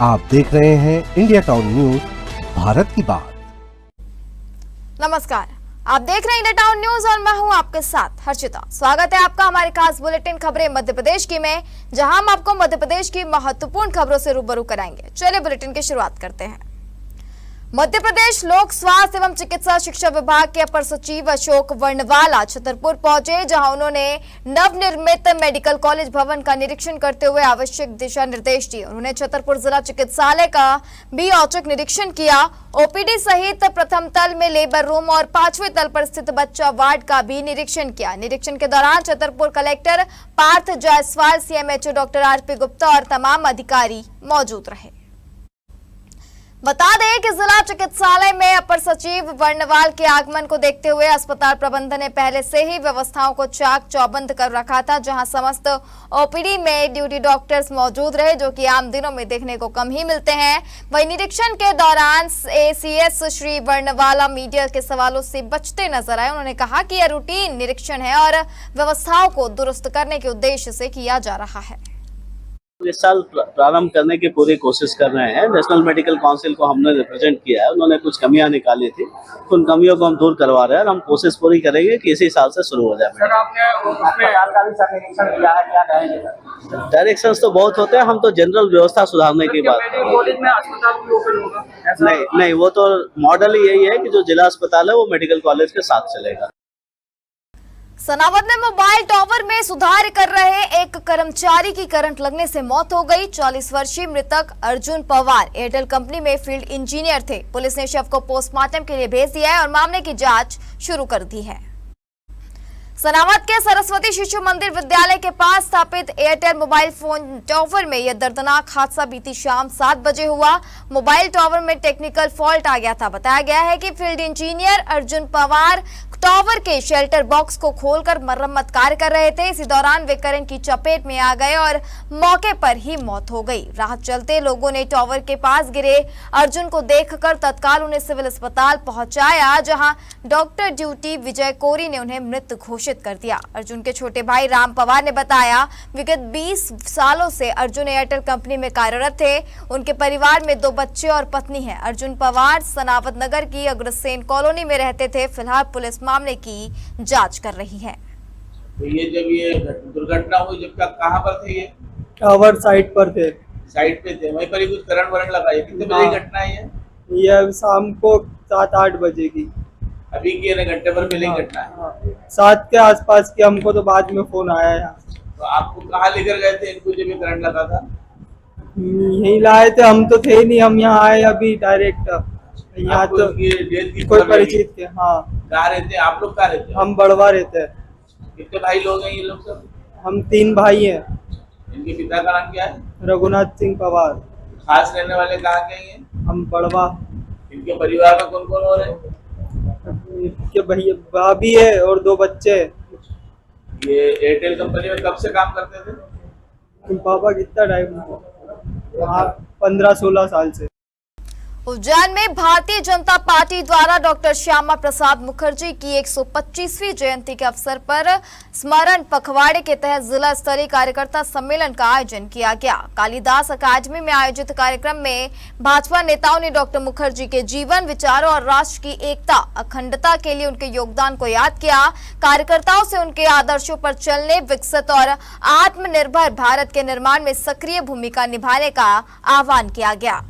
आप देख रहे हैं इंडिया टाउन न्यूज, भारत की बात। नमस्कार, आप देख रहे हैं इंडिया टाउन न्यूज और मैं हूं आपके साथ हर्षिता। स्वागत है आपका हमारे खास बुलेटिन खबरें मध्य प्रदेश की में, जहां हम आपको मध्य प्रदेश की महत्वपूर्ण खबरों से रूबरू कराएंगे। चलिए बुलेटिन की शुरुआत करते हैं। मध्य प्रदेश लोक स्वास्थ्य एवं चिकित्सा शिक्षा विभाग के अपर सचिव अशोक वर्णवाला छतरपुर पहुंचे, जहां उन्होंने नवनिर्मित मेडिकल कॉलेज भवन का निरीक्षण करते हुए आवश्यक दिशा निर्देश दिए। उन्होंने छतरपुर जिला चिकित्सालय का भी औचक निरीक्षण किया। ओपीडी सहित प्रथम तल में लेबर रूम और 5वें तल पर स्थित बच्चा वार्ड का भी निरीक्षण किया। निरीक्षण के दौरान Chhatarpur collector Parth Jaiswal, CMHO doctor R P Gupta और तमाम अधिकारी मौजूद रहे। बता दें कि जिला चिकित्सालय में अपर सचिव वर्णवाल के आगमन को देखते हुए अस्पताल प्रबंधन ने पहले से ही व्यवस्थाओं को चाक चौबंद कर रखा था, जहां समस्त ओपीडी में ड्यूटी डॉक्टर्स मौजूद रहे, जो कि आम दिनों में देखने को कम ही मिलते हैं। वहीं निरीक्षण के दौरान एसीएस श्री वर्णवाला मीडिया के सवालों से बचते नजर आए। उन्होंने कहा कि यह रूटीन निरीक्षण है और व्यवस्थाओं को दुरुस्त करने के उद्देश्य से किया जा रहा है। इस साल प्रारंभ करने की पूरी कोशिश कर रहे हैं। नेशनल मेडिकल काउंसिल को हमने रिप्रेजेंट किया है, उन्होंने कुछ कमियां निकाली थी, उन कमियों को हम दूर करवा रहे हैं और हम कोशिश पूरी करेंगे कि इसी साल से शुरू हो जाए। सर, आपने निरीक्षण किया है, क्या कहेंगे? डायरेक्शंस तो बहुत होते हैं, हम तो जनरल व्यवस्था सुधारने की बात कॉलेज में अस्पताल भी ओपन होगा? नहीं, वो तो मॉडल ही यही है कि जो जिला अस्पताल है वो मेडिकल कॉलेज के साथ चलेगा। सनावद में मोबाइल टावर में सुधार कर रहे एक कर्मचारी की करंट लगने से मौत हो गई। 40 वर्षीय मृतक अर्जुन पवार एयरटेल कंपनी में फील्ड इंजीनियर थे। पुलिस ने शव को पोस्टमार्टम के लिए भेज दिया है और मामले की जांच शुरू कर दी है। सनावद के सरस्वती शिशु मंदिर विद्यालय के पास स्थापित एयरटेल मोबाइल फोन टावर में यह दर्दनाक हादसा बीती शाम 7 बजे हुआ। मोबाइल टावर में टेक्निकल फॉल्ट आ गया था। बताया गया है कि field engineer Arjun Pawar tower के शेल्टर बॉक्स को खोलकर मरम्मत कार्य कर रहे थे। इसी दौरान वे करंट की चपेट में आ गए और मौके पर ही मौत हो गई। राहत चलते लोगों ने टावर के पास गिरे अर्जुन को देखकर तत्काल उन्हें सिविल अस्पताल पहुंचाया, जहां डॉक्टर ड्यूटी विजय कोरी ने उन्हें मृत घोषित कर दिया। अर्जुन के छोटे भाई राम पवार ने बताया, विगत 20 सालों से अर्जुन एयरटेल कंपनी में कार्यरत थे। उनके परिवार में 2 बच्चे और पत्नी है। अर्जुन पवार सनावद नगर की अग्रसेन कॉलोनी में रहते थे। फिलहाल पुलिस मामले की जांच कर रही है। तो ये जब ये दुर्घटना हुई, जब तक कहाँ पर थे ये? टावर साइट पर थे। साइट पे थे, वहीं पर ही कुछ करंट वरंट लगा। ये कितने बजे की घटना है ये? ये शाम को 7-8 बजे की। अभी की घंटे भर पहले की घटना है। 7 के आसपास की। हमको तो बाद में फोन आया है। तो आपको कहाँ लेकर गए थे इनको जब ये करंट लगा था? यही लाए थे, हम तो थे नहीं, हम यहाँ आए अभी डायरेक्ट। यहाँ तो कोई परिचित के। हाँ। कहाँ रहते हैं आप लोग? कहाँ रहते हैं? हम बड़वा रहते हैं। कितने भाई लोग हैं ये लोग सब? हम 3 भाई हैं। इनके पिता का नाम क्या है? रघुनाथ सिंह पवार। खास रहने वाले कहाँ के हैं? हम बड़वा। इनके परिवार में कौन कौन हो रहे हैं? इनके भैया भाभी है और 2 बच्चे। ये एयरटेल कंपनी में कब से काम करते थे? पापा कितना टाइम? 15-16 साल से। उज्जैन में भारतीय जनता पार्टी द्वारा डॉक्टर श्यामा प्रसाद मुखर्जी की 125वीं जयंती के अवसर पर स्मरण पखवाड़े के तहत जिला स्तरीय कार्यकर्ता सम्मेलन का आयोजन किया गया। कालिदास अकादमी में आयोजित कार्यक्रम में भाजपा नेताओं ने डॉक्टर मुखर्जी के जीवन, विचारों और राष्ट्र की एकता, अखंडता के लिए उनके योगदान को याद किया। कार्यकर्ताओं से उनके आदर्शों पर चलने, विकसित और आत्मनिर्भर भारत के निर्माण में सक्रिय भूमिका निभाने का आह्वान किया गया।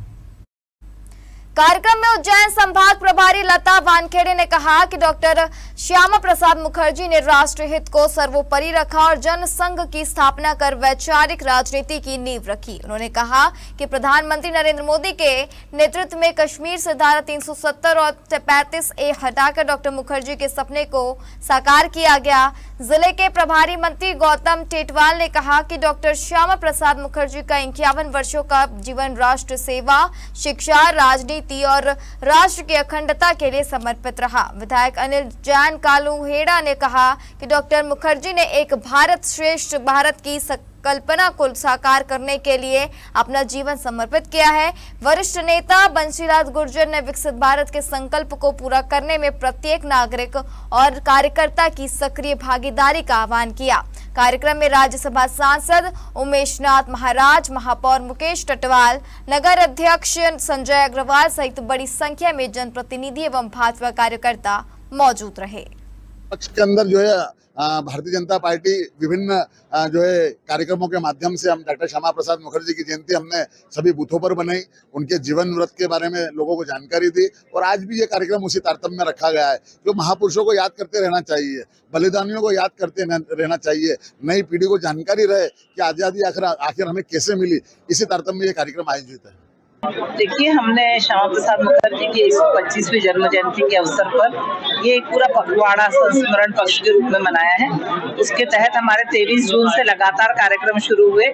कार्यक्रम में उज्जैन संभाग प्रभारी लता वानखेड़े ने कहा कि डॉक्टर श्यामा प्रसाद मुखर्जी ने राष्ट्र हित को सर्वोपरि रखा और जनसंघ की स्थापना कर वैचारिक राजनीति की नींव रखी। उन्होंने कहा कि प्रधानमंत्री नरेंद्र मोदी के नेतृत्व में कश्मीर से धारा 370 और 35A हटाकर डॉक्टर मुखर्जी के सपने को साकार किया गया। जिले के प्रभारी मंत्री गौतम टेटवाल ने कहा कि डॉक्टर श्यामा प्रसाद मुखर्जी का 51 वर्षों का जीवन राष्ट्र सेवा, शिक्षा, राजनीति और राष्ट्र की अखंडता के लिए समर्पित रहा। विधायक अनिल जैन कालूहेड़ा ने कहा कि डॉक्टर मुखर्जी ने एक भारत श्रेष्ठ भारत की कल्पना को साकार करने के लिए अपना जीवन समर्पित किया है। वरिष्ठ नेता बंशीलाल गुर्जर ने विकसित भारत के संकल्प को पूरा करने में प्रत्येक नागरिक और कार्यकर्ता की सक्रिय भागीदारी का आह्वान किया। कार्यक्रम में राज्यसभा सांसद उमेश नाथ महाराज, महापौर मुकेश टटवाल, नगर अध्यक्ष संजय अग्रवाल सहित बड़ी संख्या में जनप्रतिनिधि एवं भाजपा कार्यकर्ता मौजूद रहे। पक्ष के अंदर जो है भारतीय जनता पार्टी विभिन्न जो है कार्यक्रमों के माध्यम से हम डॉक्टर श्यामा प्रसाद मुखर्जी की जयंती हमने सभी बूथों पर बनाई, उनके जीवन व्रत के बारे में लोगों को जानकारी दी और आज भी ये कार्यक्रम उसी तारतम्य में रखा गया है। जो महापुरुषों को याद करते रहना चाहिए, बलिदानियों को याद करते रहना चाहिए, नई पीढ़ी को जानकारी रहे कि आज़ादी आखिर हमें कैसे मिली, इसी तारतम्य में ये कार्यक्रम आयोजित है। देखिए, हमने श्यामा प्रसाद मुखर्जी की 125वीं जन्म जयंती के अवसर पर ये एक पूरा पखवाड़ा संस्मरण पक्ष के रूप में मनाया है। उसके तहत हमारे 23 जून से लगातार कार्यक्रम शुरू हुए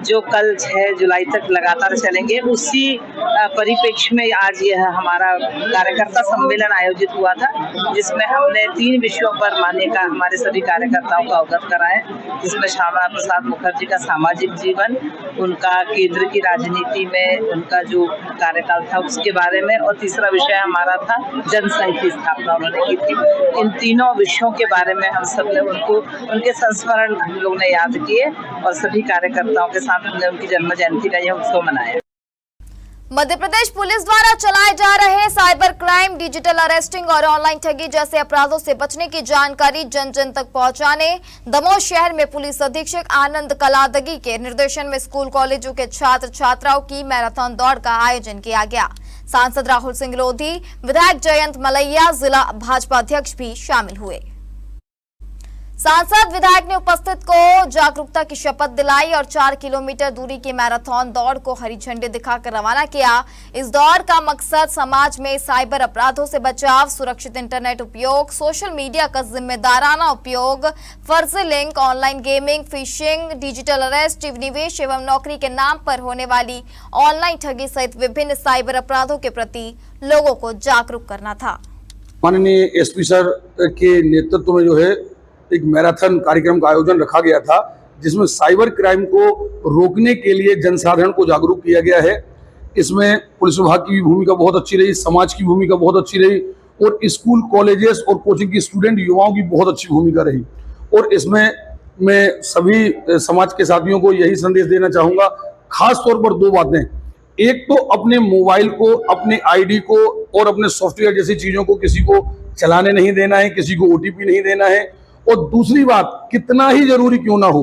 जो कल 6 जुलाई तक लगातार चलेंगे। उसी परिप्रेक्ष्य में आज यह हमारा कार्यकर्ता सम्मेलन आयोजित हुआ था, जिसमें हमने 3 विषयों पर मान्यता हमारे सभी कार्यकर्ताओं को अवगत कराए, जिसमें श्यामा प्रसाद मुखर्जी का सामाजिक जीवन, उनका केंद्र की राजनीति में उनका जो कार्यकाल था उसके बारे में, और तीसरा विषय हमारा था जनसंघ की स्थापना उन्होंने की थी। इन तीनों विषयों के बारे में हम सब ने उनके संस्मरण हम लोग ने याद किए और सभी कार्यकर्ताओं के साथ हमने उनकी जन्म जयंती का यह उत्सव मनाया। मध्य प्रदेश पुलिस द्वारा चलाए जा रहे साइबर क्राइम, डिजिटल अरेस्टिंग और ऑनलाइन ठगी जैसे अपराधों से बचने की जानकारी जन जन तक पहुंचाने दमोह शहर में पुलिस अधीक्षक आनंद कलादगी के निर्देशन में स्कूल कॉलेजों के छात्र छात्राओं की मैराथन दौड़ का आयोजन किया गया। सांसद राहुल सिंह लोधी, विधायक जयंत मलैया, जिला भाजपा अध्यक्ष भी शामिल हुए। सांसद विधायक ने उपस्थित को जागरूकता की शपथ दिलाई और 4 किलोमीटर दूरी की मैराथन दौड़ को हरी झंडी दिखाकर रवाना किया। इस दौड़ का मकसद समाज में साइबर अपराधों से बचाव, सुरक्षित इंटरनेट उपयोग, सोशल मीडिया का जिम्मेदाराना उपयोग, फर्जी link, online gaming, fishing, digital arrest, निवेश एवं नौकरी के नाम पर होने वाली ऑनलाइन ठगी सहित विभिन्न साइबर अपराधों के प्रति लोगों को जागरूक करना था। माननीय एसपी सर के नेतृत्व में जो है एक मैराथन कार्यक्रम का आयोजन रखा गया था, जिसमें साइबर क्राइम को रोकने के लिए जनसाधारण को जागरूक किया गया है। इसमें पुलिस विभाग की भी भूमिका बहुत अच्छी रही, समाज की भूमिका बहुत अच्छी रही और स्कूल कॉलेजेस और कोचिंग की स्टूडेंट युवाओं की बहुत अच्छी भूमिका रही। और इसमें मैं सभी समाज के साथियों को यही संदेश देना चाहूँगा, खास तौर पर 2 बातें। एक तो अपने मोबाइल को, अपने आईडी को और अपने सॉफ्टवेयर जैसी चीज़ों को किसी को चलाने नहीं देना है, किसी को ओटीपी नहीं देना है। और दूसरी बात, कितना ही जरूरी क्यों ना हो,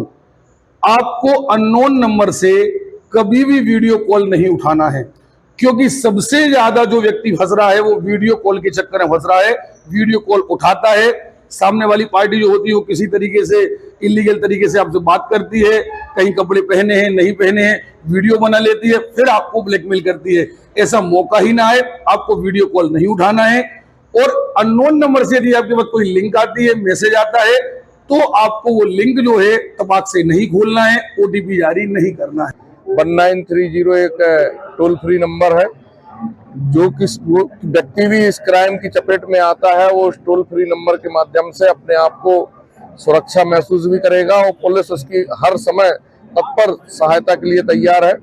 आपको अननोन नंबर से कभी भी वीडियो कॉल नहीं उठाना है, क्योंकि सबसे ज्यादा जो व्यक्ति फंस रहा है वो वीडियो कॉल के चक्कर में फंस रहा है। वीडियो कॉल उठाता है, सामने वाली पार्टी जो होती है वो किसी तरीके से इलीगल तरीके से आपसे बात करती है, कहीं कपड़े पहने हैं नहीं पहने हैं, वीडियो बना लेती है, फिर आपको ब्लैकमेल करती है। ऐसा मौका ही ना आए, आपको वीडियो कॉल नहीं उठाना है। और अननोन नंबर से यदि आपके पास कोई लिंक आती है, मैसेज आता है, तो आपको वो लिंक जो है तपाक से नहीं खोलना है, ओटीपी जारी नहीं करना है। 1930 एक टोल फ्री नंबर है, जो किस व्यक्ति भी इस क्राइम की चपेट में आता है वो उस टोल फ्री नंबर के माध्यम से अपने आप को सुरक्षा महसूस भी करेगा और पुलिस उसकी हर समय तत्पर सहायता के लिए तैयार है।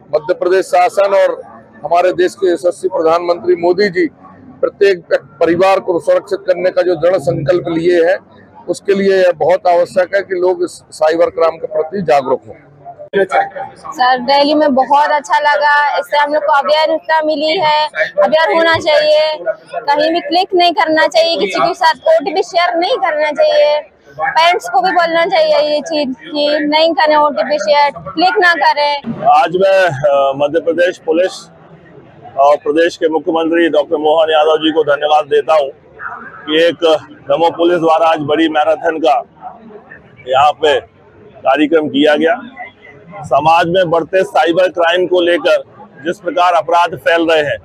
मध्य प्रदेश शासन और हमारे देश के यशस्वी प्रधानमंत्री मोदी जी प्रत्येक परिवार को सुरक्षित करने का जो दृढ़ संकल्प लिए हैं, उसके लिए बहुत आवश्यक है कि लोग इस साइबर क्राइम के प्रति जागरूक हों। सर, रैली में बहुत अच्छा लगा, इससे हम लोग को अवेयरनेस मिली है। अवेयर होना चाहिए, कहीं भी क्लिक नहीं करना चाहिए, किसी के साथ ओटीपी शेयर नहीं करना चाहिए। पेरेंट्स को भी बोलना चाहिए ये चीज कि नहीं करें ओटीपी शेयर, क्लिक ना करें। आज मैं मध्य प्रदेश पुलिस और प्रदेश के मुख्यमंत्री डॉक्टर मोहन यादव जी को धन्यवाद देता हूं कि एक दमोह पुलिस द्वारा आज बड़ी मैराथन का यहाँ पे कार्यक्रम किया गया। समाज में बढ़ते साइबर क्राइम को लेकर जिस प्रकार अपराध फैल रहे हैं,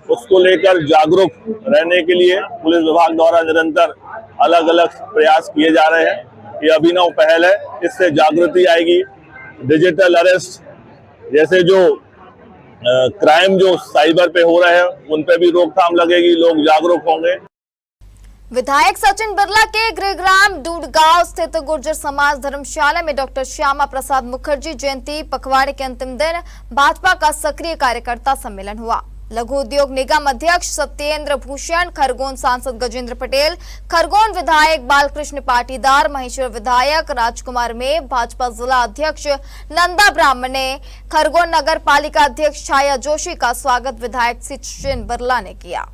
उसको लेकर जागरूक रहने के लिए पुलिस विभाग द्वारा निरंतर अलग अलग प्रयास किए जा रहे हैं। ये अभिनव पहल है, इससे जागृति आएगी। डिजिटल अरेस्ट जैसे जो क्राइम जो साइबर पे हो रहे हैं, उन पे भी रोकथाम लगेगी, लोग जागरूक होंगे। विधायक सचिन बिरला के गृहग्राम डूडगांव स्थित गुर्जर समाज धर्मशाला में डॉक्टर श्यामा प्रसाद मुखर्जी जयंती पखवाड़े के अंतिम दिन भाजपा का सक्रिय कार्यकर्ता सम्मेलन हुआ। लघु उद्योग निगम अध्यक्ष सत्येंद्र भूषण, खरगोन सांसद गजेंद्र पटेल, खरगोन विधायक बालकृष्ण पाटीदार, महेश्वर विधायक राजकुमार में, भाजपा जिला अध्यक्ष नंदा ब्राह्मणे, खरगोन नगर पालिका अध्यक्ष छाया जोशी का स्वागत विधायक सचिन बिरला ने किया।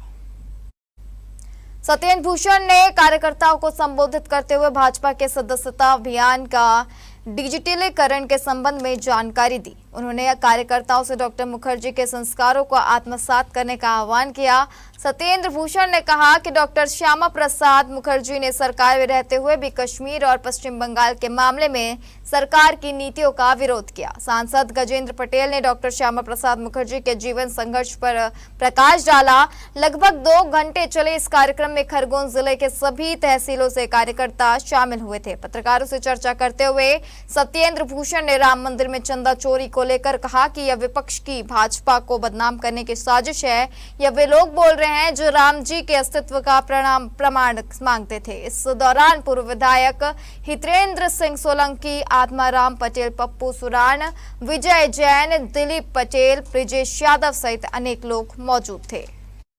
सत्येंद्र भूषण ने कार्यकर्ताओं को संबोधित करते हुए भाजपा के सदस्यता अभियान का डिजिटलीकरण के संबंध में जानकारी दी। उन्होंने कार्यकर्ताओं से डॉक्टर मुखर्जी के संस्कारों को आत्मसात करने का आह्वान किया। सत्येंद्र भूषण ने कहा कि डॉक्टर श्यामा प्रसाद मुखर्जी ने सरकार में रहते हुए भी कश्मीर और पश्चिम बंगाल के मामले में सरकार की नीतियों का विरोध किया। सांसद गजेंद्र पटेल ने डॉक्टर श्यामा प्रसाद मुखर्जी के जीवन संघर्ष पर प्रकाश डाला। लगभग 2 घंटे चले इस कार्यक्रम में खरगोन जिले के सभी तहसीलों से कार्यकर्ता शामिल हुए थे। पत्रकारों से चर्चा करते हुए सत्येंद्र भूषण ने राम मंदिर में चंदा चोरी को लेकर कहा कि यह विपक्ष की भाजपा को बदनाम करने की साजिश है। यह वे लोग बोल रहे हैं जो राम जी के अस्तित्व का प्रमाण मांगते थे। इस दौरान पूर्व विधायक हितेंद्र सिंह सोलंकी, आत्माराम पटेल, पप्पू सुरान, विजय जैन, दिलीप पटेल, ब्रिजेश यादव सहित अनेक लोग मौजूद थे।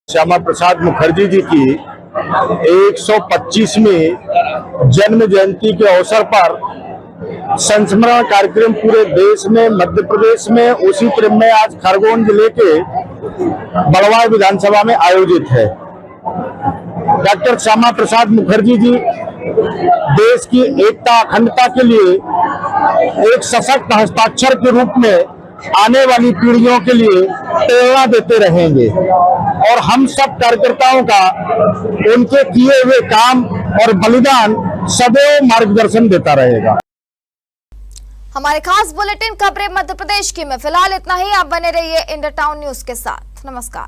श्यामा प्रसाद मुखर्जी जी की 125वीं जन्म जयंती के अवसर पर संस्मरण कार्यक्रम पूरे देश में, मध्य प्रदेश में, उसी क्रम में आज खरगोन जिले के बड़वाड़ विधानसभा में आयोजित है। डॉक्टर श्यामा प्रसाद मुखर्जी जी देश की एकता अखंडता के लिए एक सशक्त हस्ताक्षर के रूप में आने वाली पीढ़ियों के लिए प्रेरणा देते रहेंगे और हम सब कार्यकर्ताओं का उनके किए हुए काम और बलिदान सदैव मार्गदर्शन देता रहेगा। हमारे खास बुलेटिन खबरें मध्य प्रदेश की में फिलहाल इतना ही। आप बने रहिए इंडिया टाउन न्यूज के साथ। नमस्कार।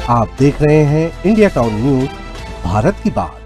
आप देख रहे हैं इंडिया टाउन न्यूज, भारत की बात।